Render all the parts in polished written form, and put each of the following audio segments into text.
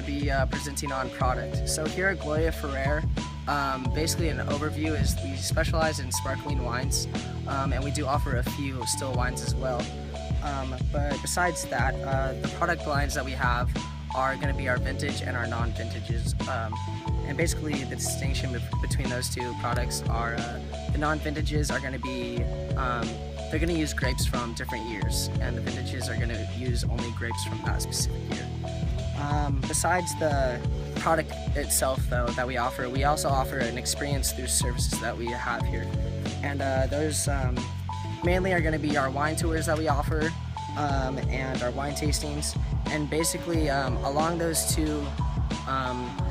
to be presenting on product. So here at Gloria Ferrer, basically an overview is we specialize in sparkling wines, and we do offer a few still wines as well. But besides that, the product lines that we have are going to be our vintage and our non-vintages. And basically the distinction between those two products are the non-vintages are going to be they're going to use grapes from different years, and the vintages are going to use only grapes from that specific year. Besides the product itself, though, that we also offer an experience through services that we have here. And those mainly are going to be our wine tours that we offer and our wine tastings. And basically, along those two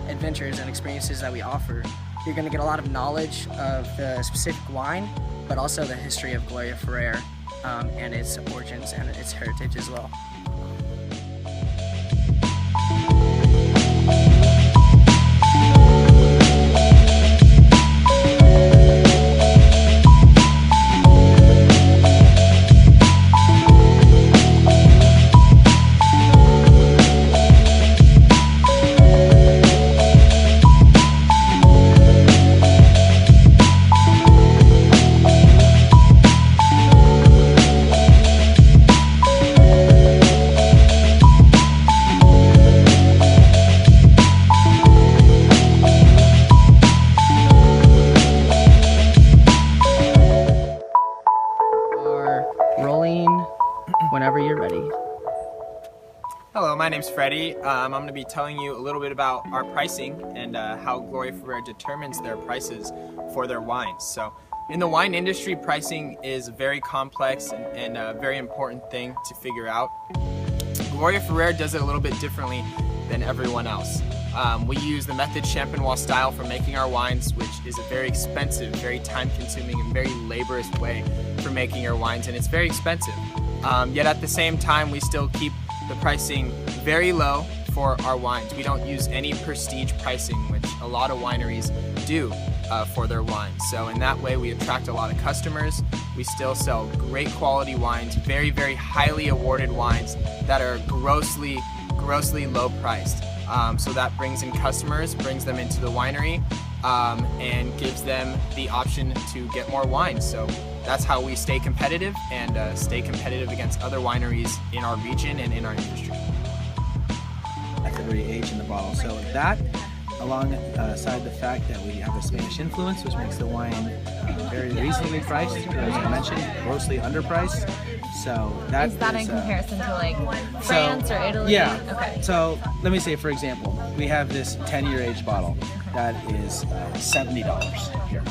adventures and experiences that we offer, you're going to get a lot of knowledge of the specific wine, but also the history of Gloria Ferrer and its origins and its heritage as well. Whenever you're ready. Hello, my name's Freddie. I'm going to be telling you a little bit about our pricing and how Gloria Ferrer determines their prices for their wines. So, in the wine industry, pricing is a very complex and a very important thing to figure out. Gloria Ferrer does it a little bit differently than everyone else. We use the method Champenois style for making our wines, which is a very expensive, very time-consuming, and very laborious way for making your wines, and it's very expensive. Yet at the same time, we still keep the pricing very low for our wines. We don't use any prestige pricing, which a lot of wineries do for their wines. So in that way, we attract a lot of customers. We still sell great quality wines, very, very highly awarded wines that are grossly low priced. So that brings in customers, brings them into the winery, and gives them the option to get more wine. So that's how we stay competitive and stay competitive against other wineries in our region and in our industry. After we age in the bottle. So that, alongside the fact that we have a Spanish influence, which makes the wine very reasonably priced, as I mentioned, grossly underpriced. So that is that in comparison to like France or Italy? Yeah. Okay. So let me say, for example, we have this 10-year aged bottle that is $70 here.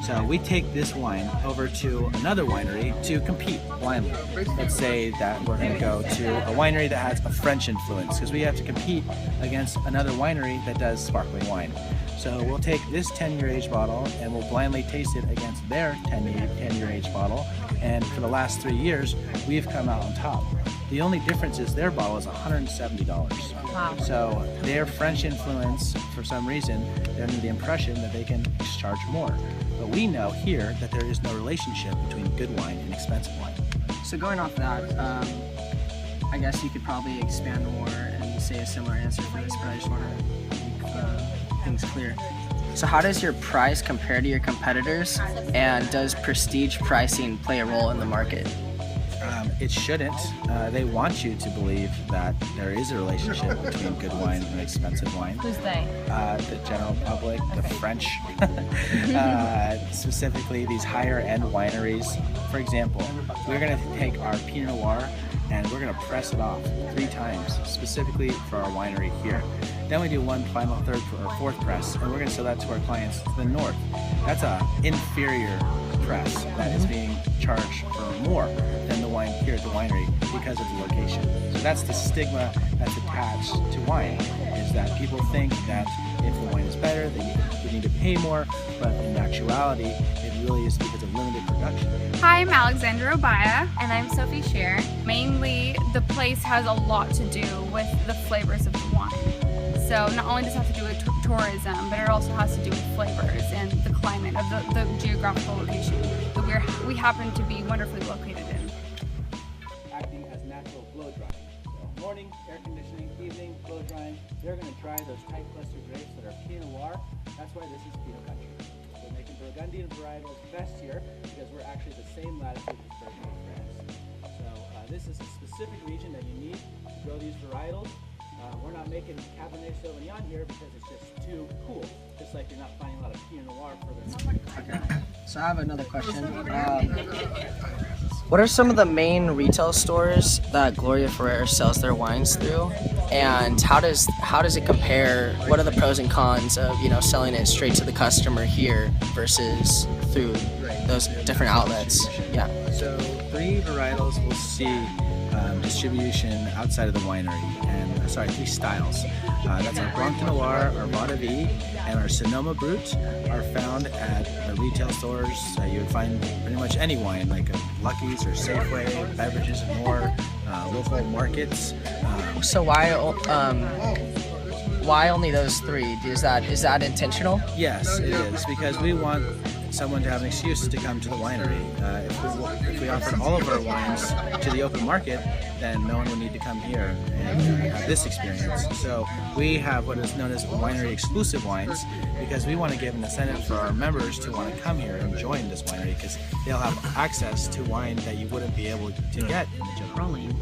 So we take this wine over to another winery to compete blindly. Let's say that we're going to go to a winery that has a French influence, because we have to compete against another winery that does sparkling wine. So we'll take this 10-year aged bottle and we'll blindly taste it against their 10-year aged bottle. And for the last 3 years, we've come out on top. The only difference is their bottle is $170. Wow. So their French influence, for some reason, they're under the impression that they can charge more. But we know here that there is no relationship between good wine and expensive wine. So going off that, I guess you could probably expand more and say a similar answer for this, but I just want to make things clear. So how does your price compare to your competitors, and does prestige pricing play a role in the market? It shouldn't. They want you to believe that there is a relationship between good wine and expensive wine. Who's they? The general public, the French, specifically these higher end wineries. For example, we're going to take our Pinot Noir and we're going to press it off 3 times, specifically for our winery here. Then we do one final third or fourth press, and we're going to sell that to our clients to the north. That's an inferior press that is being charged for more than the wine here at the winery because of the location. So that's the stigma that's attached to wine, is that people think that if the wine is better, they need to pay more, but in actuality, it really is because of limited production. Hi, I'm Alexandra Obaya. And I'm Sophie Scheer. Mainly, the place has a lot to do with the flavors of the wine. So not only does it have to do with tourism, but it also has to do with flavors and the climate of the geographical location that we happen to be wonderfully located in. Acting as natural blow drying. morning, air conditioning, evening, blow drying. They're going to dry those tight cluster grapes that are Pinot Noir. That's why this is Pinot country. We're making Burgundian varietals best here because we're actually the same latitude as Burgundy, France. So this is a specific region that you need to grow these varietals. We're not making Cabernet Sauvignon here because it's just too cool. Just like you're not finding a lot of Pinot Noir further north. Okay. So I have another question. What are some of the main retail stores that Gloria Ferrer sells their wines through, and how does it compare? What are the pros and cons of selling it straight to the customer here versus through those different outlets? Yeah. So 3 varietals will see distribution outside of the winery, and 3 styles. That's our Blanc de Noir, our Vin de Vie, and our Sonoma Brut are found at the retail stores. You would find pretty much any wine, like Lucky's or Safeway, Beverages and More, local markets. So why only those 3? Is that intentional? Yes, it is, because we want someone to have an excuse to come to the winery. If we offered all of our wines to the open market, then no one would need to come here and have this experience. So we have what is known as winery exclusive wines, because we want to give an incentive for our members to want to come here and join this winery, because they'll have access to wine that you wouldn't be able to get in the general. Rolling.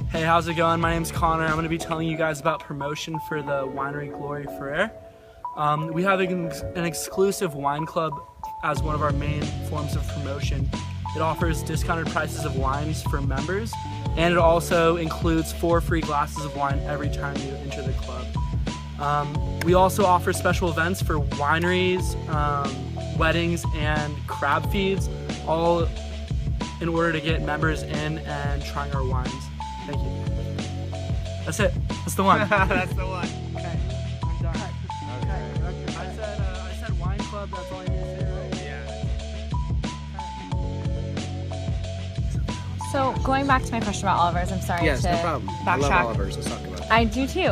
Hey, how's it going? My name's Connor. I'm going to be telling you guys about promotion for the winery Gloria Ferrer. We have an exclusive wine club as one of our main forms of promotion. It offers discounted prices of wines for members, and it also includes 4 free glasses of wine every time you enter the club. We also offer special events for wineries, weddings, and crab feeds, all in order to get members in and trying our wines. Thank you. That's it. That's the one. That's the one. Okay, I'm done. Okay. I said wine club. That's all I need to say, right? Yeah. So going back to my question about Oliver's, I'm sorry Yes, to no problem. backtrack. I love Oliver's. Let's talk about it. I do too.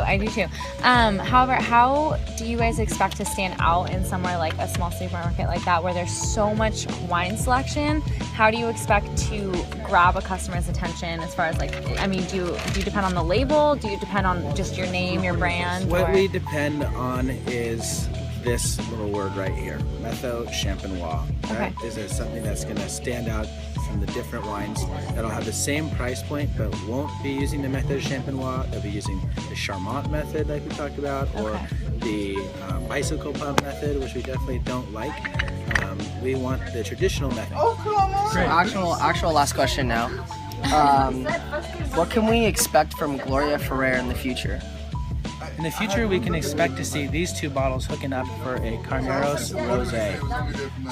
However, how do you guys expect to stand out in somewhere like a small supermarket like that, where there's so much wine selection? How do you expect to grab a customer's attention as far as do you depend on the label? Do you depend on just your name, your brand? What we depend on is this little word right here, Metho Champenois. That is something that's going to stand out from the different wines. That'll have the same price point, but won't be using the Metho Champenois. They'll be using the Charmant method, like we talked about, or the bicycle pump method, which we definitely don't like. We want the traditional method. So actual last question now. What can we expect from Gloria Ferrer in the future? In the future, we can expect to see these 2 bottles hooking up for a Carneros Rosé.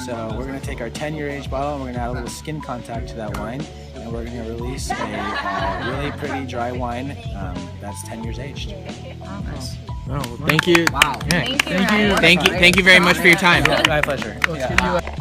So we're going to take our 10-year age bottle and we're going to add a little skin contact to that wine, and we're going to release a really pretty dry wine that's 10 years aged. Nice. Oh, well, thank you. Wow. Thank you. Thank you very much for your time. My pleasure. Yeah.